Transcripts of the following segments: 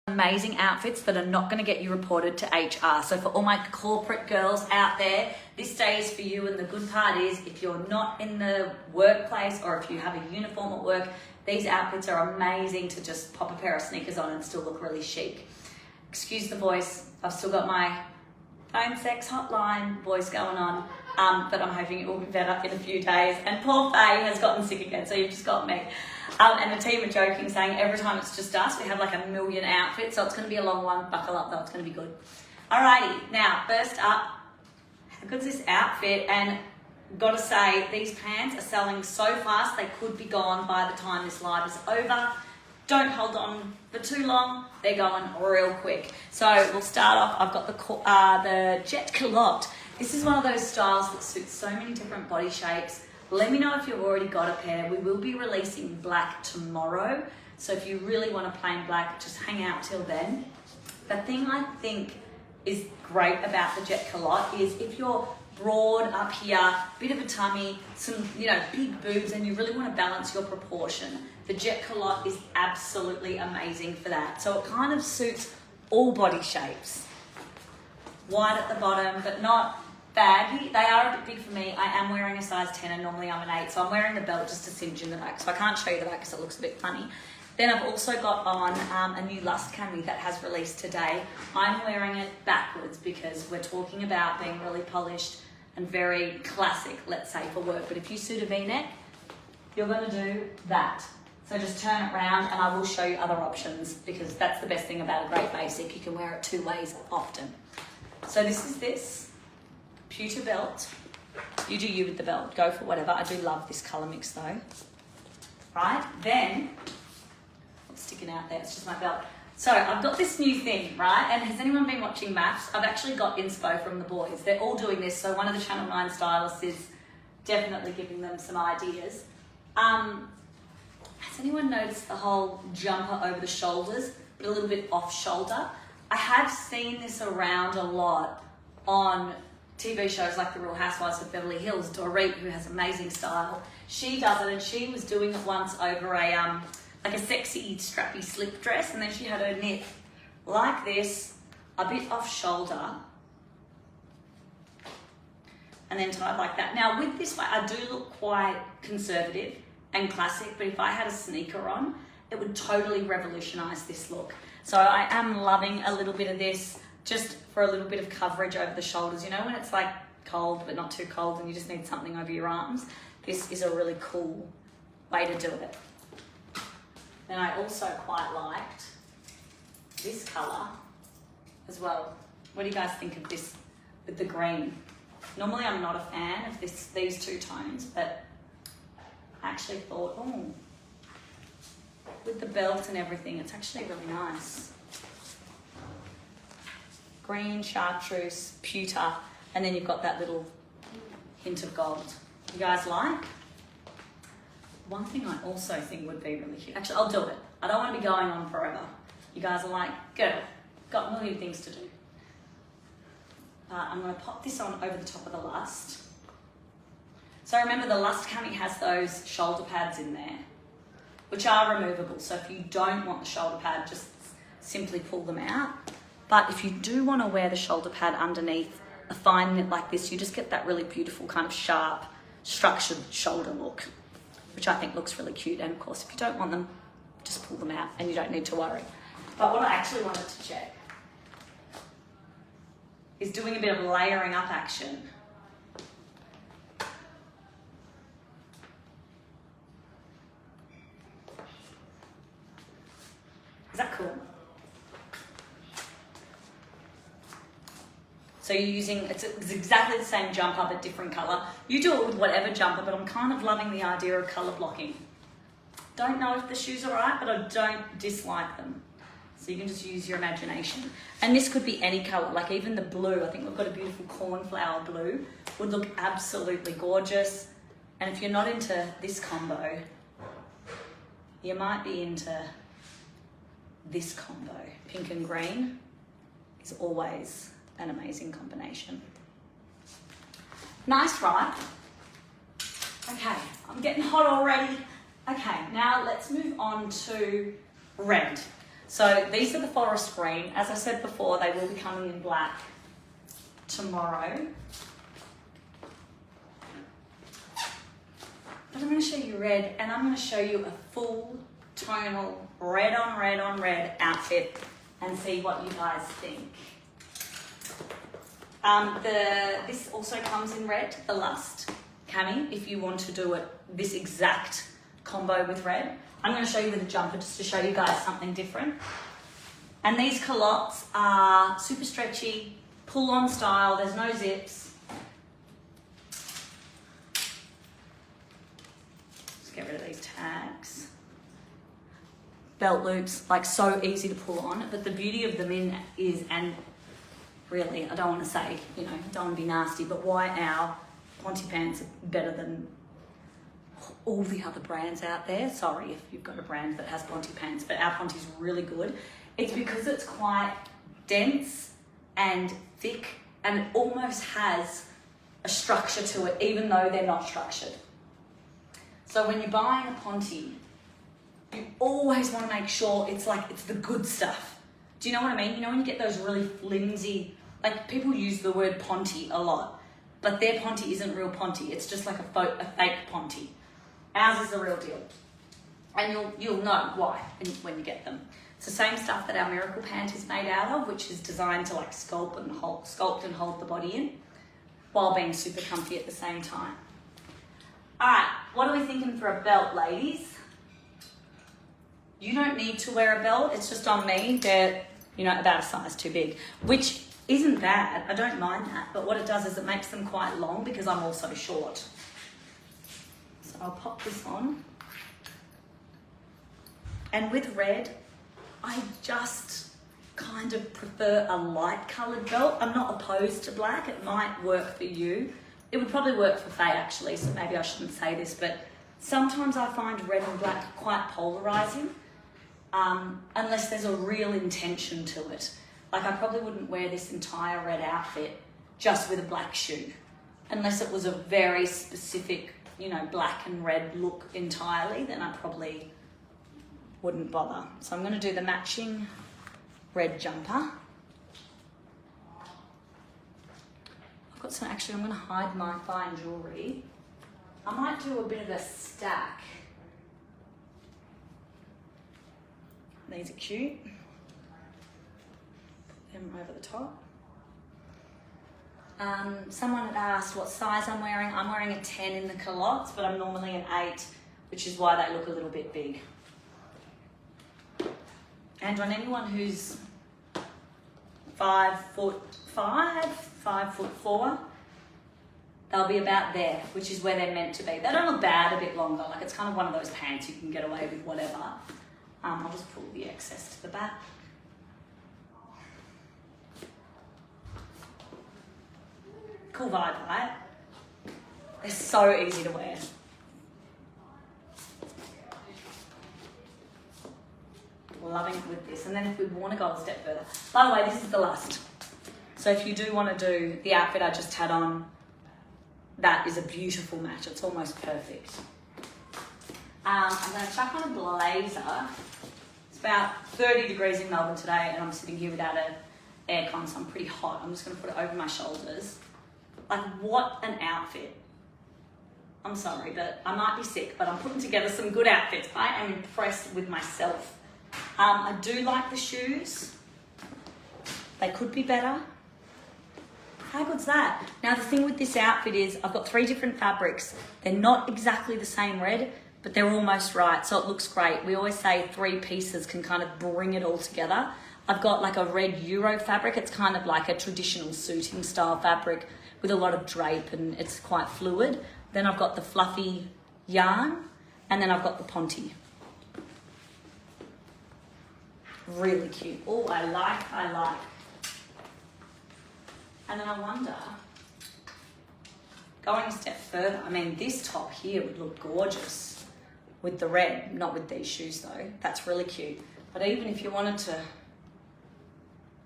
Amazing outfits that are not going to get you reported to HR. So for all my corporate girls out there, this day is for you, and the good part is if you're not in the workplace or if you have a uniform at work, these outfits are amazing to just pop a pair of sneakers on and still look really chic. Excuse the voice, I've still got my phone sex hotline voice going on, but I'm hoping it will be better in a few days. And poor Faye has gotten sick again, so you've just got me. And the team are joking, saying every time it's just us, we have like 1 million outfits, so it's going to be a long one. Buckle up though, it's going to be good. Alrighty, now first up, how good's this outfit? And gotta say, these pants are selling so fast, they could be gone by the time this live is over. Don't hold on for too long, they're going real quick. So we'll start off, I've got the jet culotte. This is one of those styles that suits so many different body shapes. Let me know if you've already got a pair. We will be releasing black tomorrow. So if you really want a plain black, just hang out till then. The thing I think is great about the jet culotte is if you're broad up here, bit of a tummy, some big boobs, and you really want to balance your proportion, the jet culotte is absolutely amazing for that. So it kind of suits all body shapes. Wide at the bottom, but not baggy. They are a bit big for me. I am wearing a size 10 and normally I'm an 8, so I'm wearing the belt just to cinch in the back, so I can't show you the back because it looks a bit funny. Then I've also got on a new lust cami that has released today. I'm wearing it backwards because we're talking about being really polished and very classic, let's say, for work. But if you suit a V-neck, you're going to do that. So just turn it around and I will show you other options because that's the best thing about a great basic. You can wear it 2 ways often. So this is this pewter belt. You do you with the belt. Go for whatever. I do love this colour mix though. Right? Then, what's sticking out there? It's just my belt. So I've got this new thing, right? And has anyone been watching Maths? I've actually got inspo from the boys. They're all doing this. So one of the Channel 9 stylists is definitely giving them some ideas. Has anyone noticed the whole jumper over the shoulders, but a little bit off shoulder? I have seen this around a lot on TV shows like The Real Housewives of Beverly Hills. Dorit, who has amazing style, she does it, and she was doing it once over a like a sexy strappy slip dress, and then she had her knit like this, a bit off shoulder, and then tied like that. Now with this way, I do look quite conservative and classic, but if I had a sneaker on, it would totally revolutionize this look. So I am loving a little bit of this, just for a little bit of coverage over the shoulders. You know, when it's like cold, but not too cold, and you just need something over your arms, this is a really cool way to do it. Then I also quite liked this colour as well. What do you guys think of this with the green? Normally I'm not a fan of these 2 tones, but I actually thought, oh, with the belt and everything, it's actually really nice. Green, chartreuse, pewter, and then you've got that little hint of gold. You guys like? One thing I also think would be really cute. Actually, I'll do it. I don't want to be going on forever. You guys are like, girl, got a million things to do. I'm going to pop this on over the top of the lust. So remember, the lust cami has those shoulder pads in there, which are removable. So if you don't want the shoulder pad, just simply pull them out. But if you do want to wear the shoulder pad underneath a fine knit like this, you just get that really beautiful kind of sharp, structured shoulder look, which I think looks really cute. And of course, if you don't want them, just pull them out and you don't need to worry. But what I actually wanted to check is doing a bit of layering up action. Is that cool? So you're using, it's exactly the same jumper but different colour. You do it with whatever jumper, but I'm kind of loving the idea of colour blocking. Don't know if the shoes are right, but I don't dislike them. So you can just use your imagination. And this could be any colour, like even the blue. I think we've got a beautiful cornflower blue. Would look absolutely gorgeous. And if you're not into this combo, you might be into this combo. Pink and green is always an amazing combination. Nice, right? Okay, I'm getting hot already. Okay, now let's move on to red. So these are the forest green. As I said before, they will be coming in black tomorrow. But I'm going to show you red, and I'm going to show you a full tonal red on red on red outfit and see what you guys think. This also comes in red, the Lust cami, if you want to do it this exact combo with red. I'm going to show you with a jumper just to show you guys something different. And these culottes are super stretchy, pull-on style, there's no zips. Let's get rid of these tags. Belt loops, like so easy to pull on, but the beauty of them is, and really, I don't want to say, you know, don't want to be nasty, but why our Ponte pants are better than all the other brands out there. Sorry if you've got a brand that has Ponte pants, but our Ponte's really good. It's because it's quite dense and thick, and it almost has a structure to it, even though they're not structured. So when you're buying a Ponte, you always want to make sure it's the good stuff. Do you know what I mean? You know when you get those really flimsy, like people use the word Ponte a lot, but their Ponte isn't real Ponte. It's just like a fake Ponte. Ours is the real deal. And you'll know why when you get them. It's the same stuff that our Miracle pant is made out of, which is designed to like sculpt and hold the body in while being super comfy at the same time. All right, what are we thinking for a belt, ladies? You don't need to wear a belt. It's just on me. They're, you know, about a size too big, which isn't bad. I don't mind that. But what it does is it makes them quite long because I'm also short. So I'll pop this on. And with red, I just kind of prefer a light coloured belt. I'm not opposed to black. It might work for you. It would probably work for Faye actually, so maybe I shouldn't say this, but sometimes I find red and black quite polarising. Unless there's a real intention to it. Like I probably wouldn't wear this entire red outfit just with a black shoe. Unless it was a very specific, you know, black and red look entirely, then I probably wouldn't bother. So I'm going to do the matching red jumper. I've got some, actually I'm going to hide my fine jewellery. I might do a bit of a stack. These are cute. Put them over the top. Someone had asked what size I'm wearing. I'm wearing a 10 in the culottes, but I'm normally an 8, which is why they look a little bit big. And on anyone who's 5'5", 5'4", they'll be about there, which is where they're meant to be. They don't look bad a bit longer. Like it's kind of one of those pants you can get away with whatever. I'll just pull the excess to the back. Cool vibe, right? They're so easy to wear. Loving it with this. And then if we want to go a step further. By the way, this is the Lust. So if you do want to do the outfit I just had on, that is a beautiful match. It's almost perfect. I'm going to chuck on a blazer. It's about 30 degrees in Melbourne today and I'm sitting here without an aircon, so I'm pretty hot. I'm just going to put it over my shoulders. Like, what an outfit. I'm sorry, but I might be sick, but I'm putting together some good outfits. I am impressed with myself. I do like the shoes. They could be better. How good's that? Now, the thing with this outfit is I've got 3 different fabrics. They're not exactly the same red, but they're almost right, so it looks great. We always say 3 pieces can kind of bring it all together. I've got like a red Euro fabric. It's kind of like a traditional suiting style fabric with a lot of drape and it's quite fluid. Then I've got the fluffy yarn and then I've got the Ponte. Really cute. Oh, I like. And then I wonder, going a step further, I mean, this top here would look gorgeous with the red, not with these shoes though. That's really cute. But even if you wanted to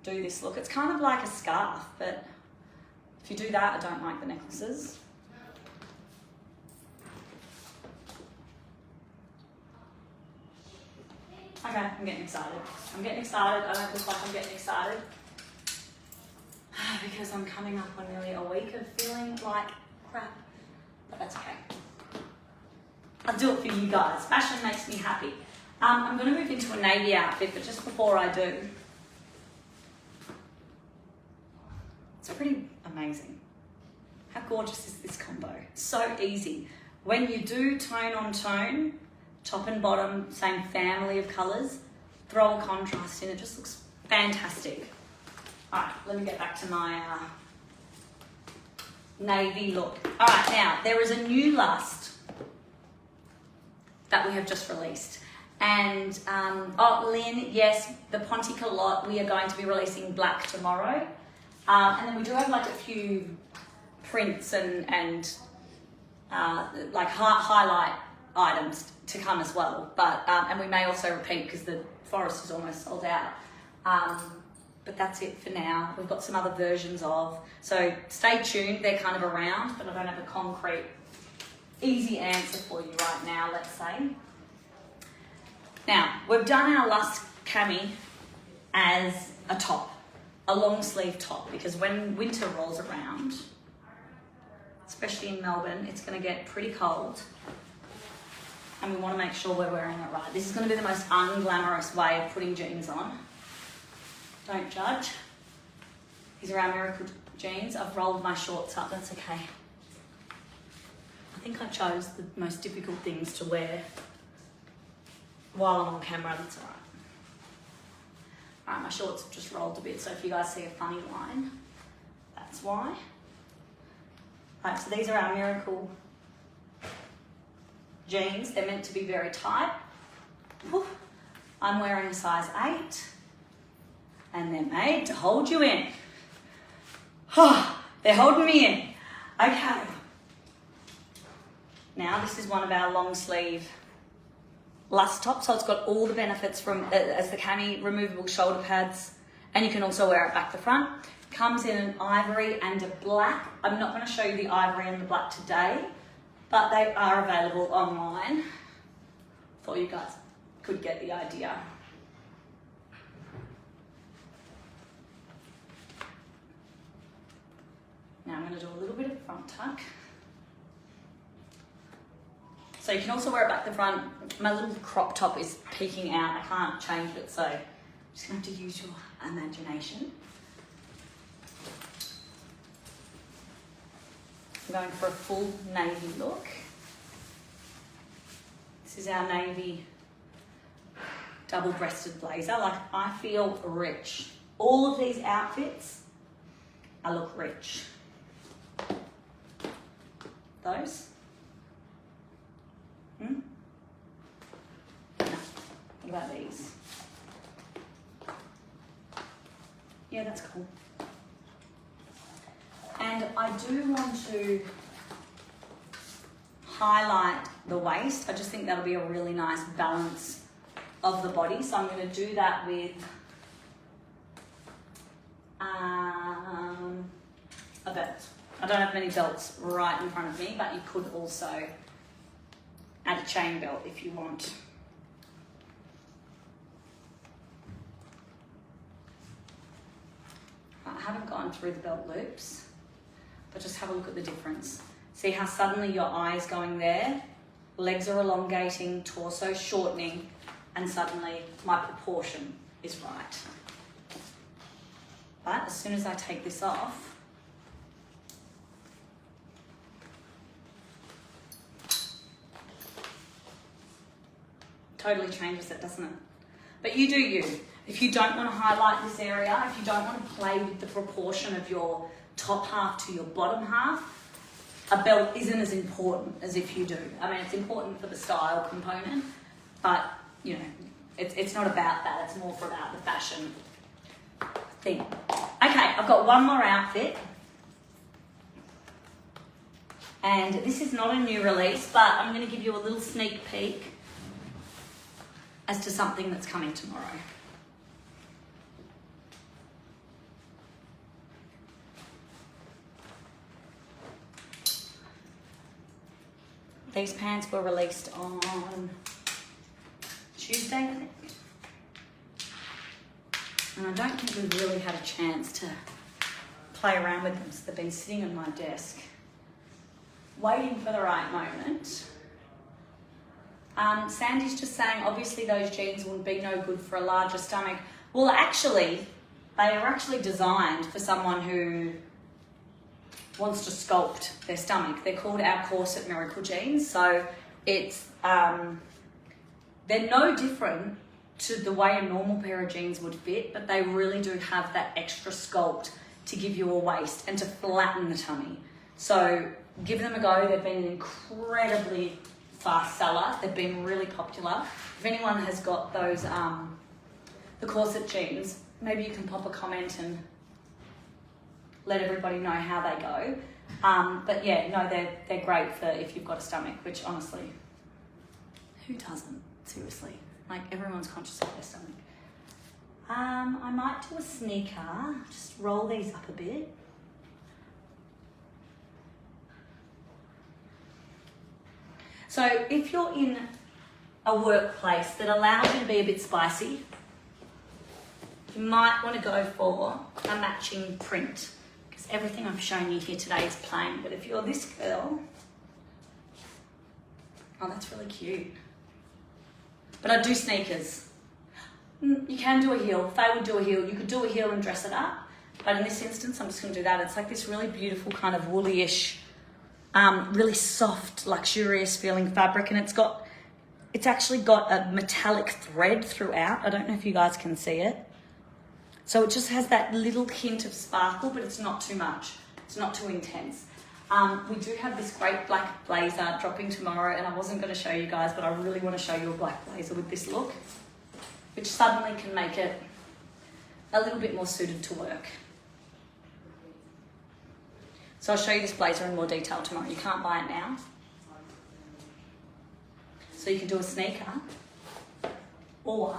do this look, it's kind of like a scarf, but if you do that, I don't like the necklaces. Okay, I'm getting excited. I'm getting excited. I don't look like I'm getting excited. Because I'm coming up on nearly a week of feeling like crap. But that's okay. I'll do it for you guys. Fashion makes me happy. I'm going to move into a navy outfit, but just before I do, it's pretty amazing. How gorgeous is this combo? So easy. When you do tone on tone, top and bottom, same family of colours, throw a contrast in, it just looks fantastic. All right, let me get back to my navy look. All right, now, there is a new lust that we have just released. And, Lynn, yes, the Pontica lot, we are going to be releasing black tomorrow. And then we do have like a few prints and like highlight items to come as well. But, and we may also repeat because the forest is almost sold out. But that's it for now. We've got some other versions of. So stay tuned, they're kind of around, but I don't have a concrete, easy answer for you right now, let's say. Now, we've done our lust cami as a top, a long sleeve top, because when winter rolls around, especially in Melbourne, it's going to get pretty cold. And we want to make sure we're wearing it right. This is going to be the most unglamorous way of putting jeans on. Don't judge. These are our miracle jeans. I've rolled my shorts up, that's okay. I think I chose the most difficult things to wear while I'm on camera, that's all right. All right, my shorts have just rolled a bit, so if you guys see a funny line, that's why. All right, so these are our miracle jeans. They're meant to be very tight. Whew. I'm wearing a size 8. And they're made to hold you in. Oh, they're holding me in. Okay. Now this is one of our long sleeve lust tops. So it's got all the benefits from as the cami, removable shoulder pads, and you can also wear it back to front. Comes in an ivory and a black. I'm not going to show you the ivory and the black today, but they are available online. Thought you guys could get the idea. Now I'm going to do a little bit of front tuck. So you can also wear it back to front. My little crop top is peeking out. I can't change it, so I'm just going to have to use your imagination. I'm going for a full navy look. This is our navy double-breasted blazer. Like, I feel rich. All of these outfits, I look rich. Those? No. What about these? Yeah, that's cool. And I do want to highlight the waist. I just think that'll be a really nice balance of the body. So I'm going to do that with a belt. I don't have many belts right in front of me, but you could also add a chain belt if you want. I haven't gone through the belt loops, but just have a look at the difference. See how suddenly your eye is going there, legs are elongating, torso shortening, and suddenly my proportion is right. But as soon as I take this off, totally changes it, doesn't it? But you do you. If you don't want to highlight this area, if you don't want to play with the proportion of your top half to your bottom half, a belt isn't as important as if you do. I mean, it's important for the style component, but you know, it's not about that. It's more for about the fashion thing. Okay, I've got one more outfit. And this is not a new release, but I'm going to give you a little sneak peek as to something that's coming tomorrow. These pants were released on Tuesday, I think. And I don't think we've really had a chance to play around with them, so they've been sitting on my desk, waiting for the right moment. Sandy's just saying, obviously those jeans wouldn't be no good for a larger stomach. Well, actually, they are actually designed for someone who wants to sculpt their stomach. They're called our Corset Miracle jeans. So it's, they're no different to the way a normal pair of jeans would fit, but they really do have that extra sculpt to give you a waist and to flatten the tummy. So give them a go. They've been an incredibly fast seller. They've been really popular. If anyone has got those, the corset jeans, maybe you can pop a comment and let everybody know how they go. But yeah, no, they're great for if you've got a stomach, which honestly, who doesn't? Seriously, like everyone's conscious of their stomach. I might do a sneaker, just roll these up a bit. So if you're in a workplace that allows you to be a bit spicy, you might want to go for a matching print, because everything I've shown you here today is plain. But if you're this girl, oh, that's really cute. But I do sneakers. You can do a heel. Faye would do a heel. You could do a heel and dress it up. But in this instance, I'm just going to do that. It's like this really beautiful kind of woolly-ish, really soft, luxurious feeling fabric. And it's actually got a metallic thread throughout. I don't know if you guys can see it. So it just has that little hint of sparkle, but it's not too much. It's not too intense. We do have this great black blazer dropping tomorrow, and I wasn't going to show you guys, but I really want to show you a black blazer with this look, which suddenly can make it a little bit more suited to work. So I'll show you this blazer in more detail tomorrow. You can't buy it now. So you can do a sneaker, or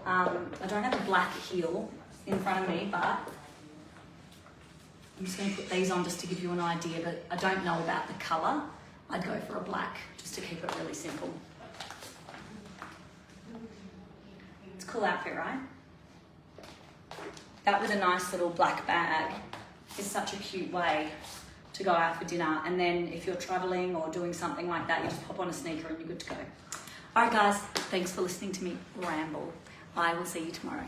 I don't have a black heel in front of me, but I'm just going to put these on just to give you an idea, but I don't know about the colour. I'd go for a black just to keep it really simple. It's a cool outfit, right? That with a nice little black bag is such a cute way to go out for dinner. And then if you're traveling or doing something like that, you just pop on a sneaker and you're good to go. All right, guys, thanks for listening to me ramble. I will see you tomorrow.